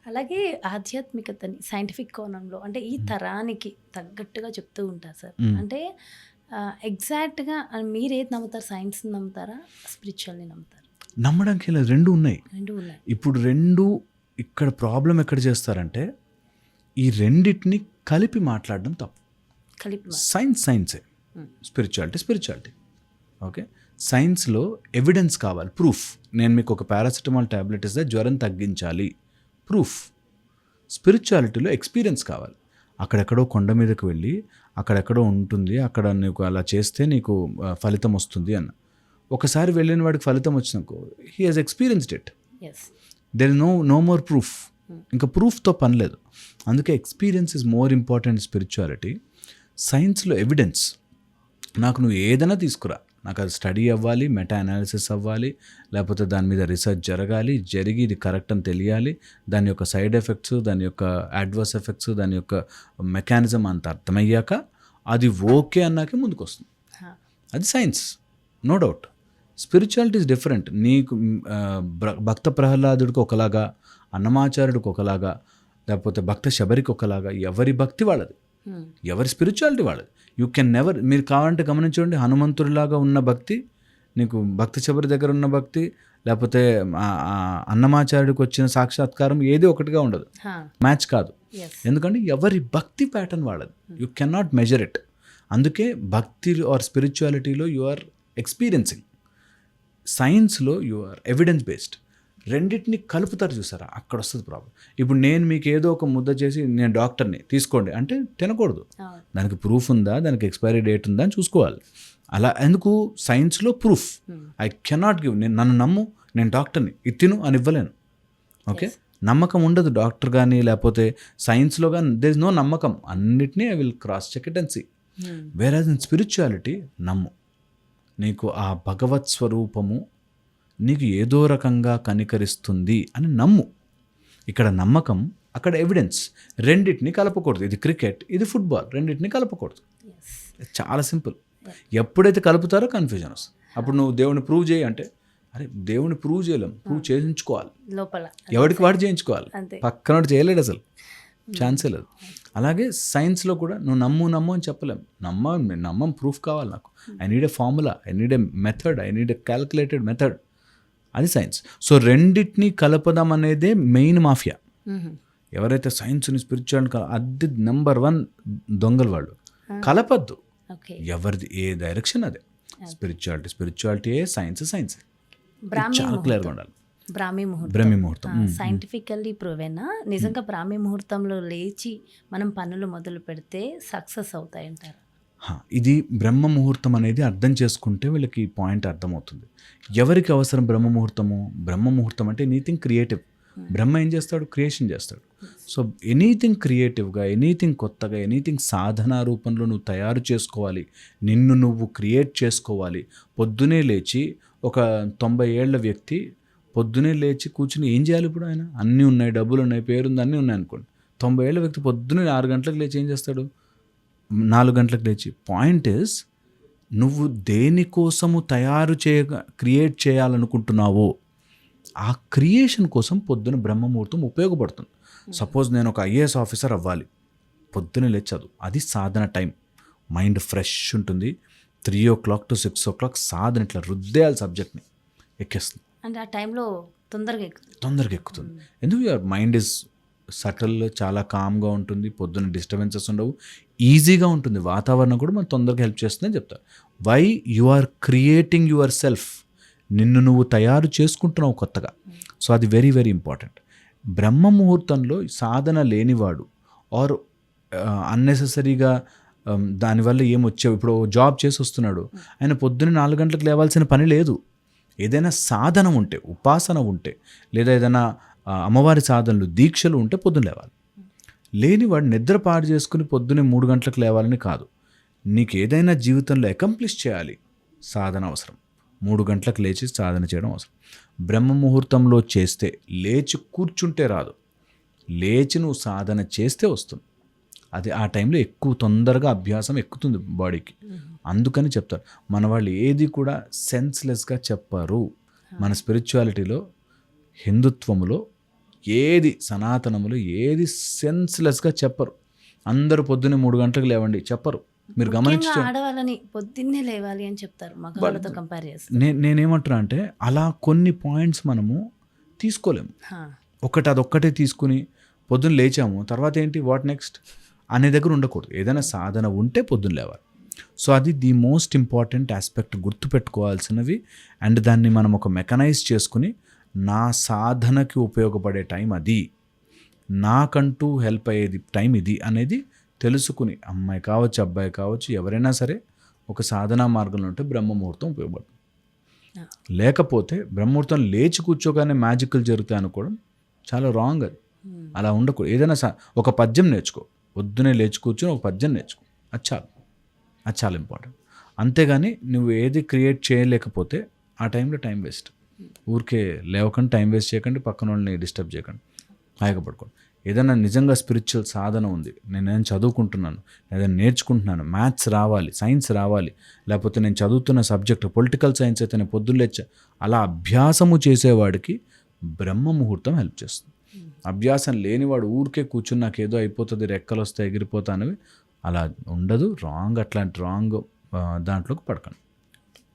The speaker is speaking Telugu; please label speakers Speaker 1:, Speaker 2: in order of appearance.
Speaker 1: అలాగే ఆధ్యాత్మికతని సైంటిఫిక్ కోణంలో అంటే ఈ తరానికి తగ్గట్టుగా చెప్తూ ఉంటారు సార్. అంటే ఎగ్జాక్ట్‌గా మీరేది నమ్ముతారు? సైన్స్‌ని నమ్ముతారా? స్పిరిచువల్‌ని నమ్ముతారా?
Speaker 2: నమ్మడానికి లేదు, 2 ఉన్నాయి.
Speaker 1: 2 ఉన్నాయి.
Speaker 2: ఇప్పుడు 2 ఇక్కడ ప్రాబ్లం ఎక్కడ చేస్తారంటే ఈ రెండిటిని కలిపి మాట్లాడడం తప్పు.
Speaker 1: కలిపి
Speaker 2: సైన్సే, స్పిరిచువాలిటీ. ఓకే, సైన్స్లో ఎవిడెన్స్ కావాలి, ప్రూఫ్. నేను మీకు ఒక పారాసిటమాల్ ట్యాబ్లెట్ ఇస్తే జ్వరం తగ్గించాలి, ప్రూఫ్. స్పిరిచువాలిటీలో ఎక్స్పీరియన్స్ కావాలి. అక్కడెక్కడో కొండ మీదకి వెళ్ళి అక్కడెక్కడో ఉంటుంది, అక్కడ నీకు అలా చేస్తే నీకు ఫలితం వస్తుంది అన్న. ఒకసారి వెళ్ళిన వాడికి ఫలితం వచ్చినాకో he has experienced it. There is no more proof. ఇంకా ప్రూఫ్తో పని లేదు. అందుకే experience is more important spirituality. సైన్స్లో ఎవిడెన్స్. నాకు నువ్వు ఏదైనా తీసుకురా, నాకు అది స్టడీ అవ్వాలి, మెటా అనాలిసిస్ అవ్వాలి, లేకపోతే దాని మీద రీసెర్చ్ జరిగి ఇది కరెక్ట్ అని తెలియాలి, దాని యొక్క సైడ్ ఎఫెక్ట్స్, దాని యొక్క అడ్వర్స్ ఎఫెక్ట్స్, దాని యొక్క మెకానిజం అంత అర్థమయ్యాక అది ఓకే అన్నాకే ముందుకు వస్తుంది. అది science, no doubt. Spirituality is different. నీకు భక్త ప్రహ్లాదుడికి ఒకలాగా, అన్నమాచార్యుడికి ఒకలాగా, లేకపోతే భక్త శబరికి ఒకలాగా, ఎవరి భక్తి వాళ్ళది, ఎవరి స్పిరిచువాలిటీ వాళ్ళది. యూ కెన్ నెవర్, మీరు కావాలంటే గమనించండి, హనుమంతుడిలాగా ఉన్న భక్తి, నీకు భక్త శబరి దగ్గర ఉన్న భక్తి, లేకపోతే అన్నమాచార్యుడికి వచ్చిన సాక్షాత్కారం ఏది ఒకటిగా ఉండదు, మ్యాచ్ కాదు. ఎందుకంటే ఎవరి భక్తి ప్యాటర్న్ వాళ్ళది. You can not measure it. అందుకే భక్తి ఆర్ స్పిరిచువాలిటీలో యు ఆర్ ఎక్స్పీరియన్సింగ్, సైన్స్లో యు ఆర్ ఎవిడెన్స్ బేస్డ్. రెండింటిని కలుపుతారు చూసారా, అక్కడ వస్తుంది ప్రాబ్లం. ఇప్పుడు నేను మీకు ఏదో ఒక ముద్ద చేసి నేను డాక్టర్ని తీసుకోండి అంటే తినకూడదు. దానికి ప్రూఫ్ ఉందా, దానికి ఎక్స్పైరీ డేట్ ఉందా అని చూసుకోవాలి. అలా ఎందుకు? సైన్స్లో ప్రూఫ్. ఐ కెనాట్ గివ్, నన్ను నమ్ము, నేను డాక్టర్ని, ఇది తిను అని ఇవ్వలేను. ఓకే, నమ్మకం ఉండదు డాక్టర్ కానీ లేకపోతే సైన్స్లో కానీ. దేర్ ఇస్ నో నమ్మకం. అన్నిటినీ I will cross check it and see. Where in spirituality నమ్ము, నీకు ఆ భగవత్ స్వరూపము నీకు ఏదో రకంగా కనికరిస్తుంది అని నమ్ము. ఇక్కడ నమ్మకం, అక్కడ ఎవిడెన్స్. రెండింటిని కలపకూడదు. ఇది క్రికెట్, ఇది ఫుట్బాల్, రెండింటిని కలపకూడదు. చాలా సింపుల్. ఎప్పుడైతే కలుపుతారో కన్ఫ్యూజన్ వస్తుంది. అప్పుడు నువ్వు దేవుని ప్రూవ్ చేయి అంటే, అరే దేవుని ప్రూవ్ చేయలేం, ప్రూవ్ చేయించుకోవాలి లోపల, ఎవరికి వాడు చేయించుకోవాలి, పక్కన చేయలేడు, అసలు ఛాన్సే లేదు. అలాగే సైన్స్లో కూడా నువ్వు నమ్ము అని చెప్పలేం. నమ్మం ప్రూఫ్ కావాలి నాకు. I need a formula, I need a method, I need a calculated method. అది సైన్స్. సో రెండింటినీ కలపడం అనేదే మెయిన్ మాఫియా. ఎవరైతే సైన్స్ని స్పిరిచువాలిటీ అది నెంబర్ 1 దొంగలు వాళ్ళు. కలపద్దు, ఎవరిది ఏ డైరెక్షన్ అదే. స్పిరిచువాలిటీ సైన్స్ చాలా క్లియర్గా ఉండాలి. బ్రాహ్మీ ముహూర్తం
Speaker 1: సైంటిఫికల్లీ ప్రూవెనా? నిజంగా బ్రాహ్మీ ముహూర్తంలో లేచి మనం పనులు మొదలు పెడితే సక్సెస్ అవుతాయంటారు?
Speaker 2: ఇది బ్రహ్మ ముహూర్తం అనేది అర్థం చేసుకుంటే వీళ్ళకి ఈ పాయింట్ అర్థమవుతుంది. ఎవరికి అవసరం బ్రహ్మ ముహూర్తము? బ్రహ్మ ముహూర్తం అంటే ఎనీథింగ్ క్రియేటివ్. బ్రహ్మ ఏం చేస్తాడు? క్రియేషన్ చేస్తాడు. సో ఎనీథింగ్ క్రియేటివ్గా, ఎనీథింగ్ కొత్తగా, ఎనీథింగ్ సాధనా రూపంలో నువ్వు తయారు చేసుకోవాలి, నిన్ను నువ్వు క్రియేట్ చేసుకోవాలి. పొద్దునే లేచి ఒక 90 ఏళ్ల వ్యక్తి పొద్దునే లేచి కూర్చుని ఏం చేయాలి? ఇప్పుడు ఆయన అన్నీ ఉన్నాయి, డబ్బులు ఉన్నాయి, పేరుంది, అన్నీ ఉన్నాయి అనుకోండి. 90 ఏళ్ల వ్యక్తి పొద్దునే 6 గంటలకు లేచి ఏం చేస్తాడు? 4 గంటలకు లేచి. పాయింట్ ఇస్, నువ్వు దేనికోసము క్రియేట్ చేయాలనుకుంటున్నావో ఆ క్రియేషన్ కోసం పొద్దున బ్రహ్మముహూర్తం ఉపయోగపడుతుంది. సపోజ్ నేను ఒక IAS ఆఫీసర్ అవ్వాలి, పొద్దున లేచి చదువు, అది సాధన టైం. మైండ్ ఫ్రెష్ ఉంటుంది. 3 o'clock to 6 o'clock సాధన ఇట్లా రుద్దేయాలి, సబ్జెక్ట్ని ఎక్కేస్తుంది.
Speaker 1: అంటే ఆ టైంలో తొందరగా
Speaker 2: ఎక్కుతుంది. ఎందుకు? యువర్ మైండ్ ఇస్ సటిల్, చాలా కామ్గా ఉంటుంది, పొద్దున్న డిస్టర్బెన్సెస్ ఉండవు, ఈజీగా ఉంటుంది. వాతావరణం కూడా మనం తొందరగా హెల్ప్ చేస్తుందని చెప్తారు. Why? You are creating yourself. నిన్ను నువ్వు తయారు చేసుకుంటున్నావు కొత్తగా. సో అది వెరీ వెరీ ఇంపార్టెంట్. బ్రహ్మ ముహూర్తంలో సాధన లేనివాడు ఆర్ అన్నెసెసరీగా దానివల్ల ఏమొచ్చావు, ఇప్పుడు జాబ్ చేసి వస్తున్నాడు, ఆయన పొద్దున్న 4 గంటలకు లేవాల్సిన పని లేదు. ఏదైనా సాధన ఉంటే, ఉపాసన ఉంటే, లేదా ఏదైనా అమ్మవారి సాధనలు, దీక్షలు ఉంటే పొద్దున లేవాలి. లేనివాడు నిద్ర పాడు చేసుకుని పొద్దున్నే 3 గంటలకు లేవాలని కాదు. నీకు ఏదైనా జీవితంలో అకంప్లిష్ చేయాలి, సాధన అవసరం. 3 గంటలకు లేచి సాధన చేయడం అవసరం. బ్రహ్మ ముహూర్తంలో చేస్తే, లేచి కూర్చుంటే రాదు, లేచి నువ్వు సాధన చేస్తే వస్తుంది. అది ఆ టైంలో తొందరగా అభ్యాసం ఎక్కుతుంది బాడీకి. అందుకని చెప్తారు మన వాళ్ళు ఏది కూడా సెన్స్లెస్గా చెప్పారు. మన స్పిరిచువాలిటీలో, హిందుత్వములో ఏది సనాతనములు ఏది సెన్స్లెస్గా చెప్పరు. అందరూ పొద్దున్నే 3 గంటలకు లేవండి చెప్పరు. మీరు గమనించి
Speaker 1: ముఖ్యంగా ఆడవాళ్ళని పొద్దున్నే లేవాలి అని చెప్తారు మగవాళ్ళతో కంపేర్ చేస్తే.
Speaker 2: నేనేమంటున్నా అంటే అలా కొన్ని పాయింట్స్ మనము తీసుకోలేము. అదొక్కటే తీసుకుని పొద్దున్న లేచాము తర్వాత ఏంటి వాట్ నెక్స్ట్ అనే దగ్గర ఉండకూడదు. ఏదైనా సాధన ఉంటే పొద్దున్న లేవాలి. సో అది ది మోస్ట్ ఇంపార్టెంట్ ఆస్పెక్ట్ గుర్తుపెట్టుకోవాల్సినవి. అండ్ దాన్ని మనం ఒక మెకనైజ్ చేసుకుని నా సాధనకి ఉపయోగపడే టైం అది, నాకంటూ హెల్ప్ అయ్యేది టైం ఇది అనేది తెలుసుకుని అమ్మాయి కావచ్చు అబ్బాయి కావచ్చు ఎవరైనా సరే ఒక సాధనా మార్గంలో ఉంటే బ్రహ్మముహూర్తం ఉపయోగపడుతుంది. లేకపోతే బ్రహ్మముహూర్తం లేచి కూర్చోగానే మ్యాజిక్లు జరుగుతాయి అనుకోవడం చాలా రాంగ్. అది అలా ఉండకూడదు. ఏదైనా ఒక పద్యం నేర్చుకో, పొద్దునే లేచి కూర్చొని ఒక పద్యం నేర్చుకో, అది చాలా ఇంపార్టెంట్. అంతేగాని నువ్వు ఏది క్రియేట్ చేయలేకపోతే ఆ టైంలో టైం వేస్ట్. ఊరికే లేవకండి, టైం వేస్ట్ చేయకండి, పక్కన వాళ్ళని డిస్టర్బ్ చేయకండి, హాయిగా పడుకోండి. ఏదైనా నిజంగా స్పిరిచువల్ సాధన ఉంది, నేను చదువుకుంటున్నాను, ఏదైనా నేర్చుకుంటున్నాను, మ్యాథ్స్ రావాలి, సైన్స్ రావాలి, లేకపోతే నేను చదువుతున్న సబ్జెక్ట్ పొలిటికల్ సైన్స్ అయితే నేను పొద్దున్నేచ్చా, అలా అభ్యాసము చేసేవాడికి బ్రహ్మ ముహూర్తం హెల్ప్ చేస్తుంది. అభ్యాసం లేనివాడు ఊరికే కూర్చుని నాకు ఏదో అయిపోతుంది, రెక్కలు వస్తాయి, ఎగిరిపోతా అనేవి అలా ఉండదు. రాంగ్, అట్లాంటి రాంగ్ దాంట్లోకి పడకండి.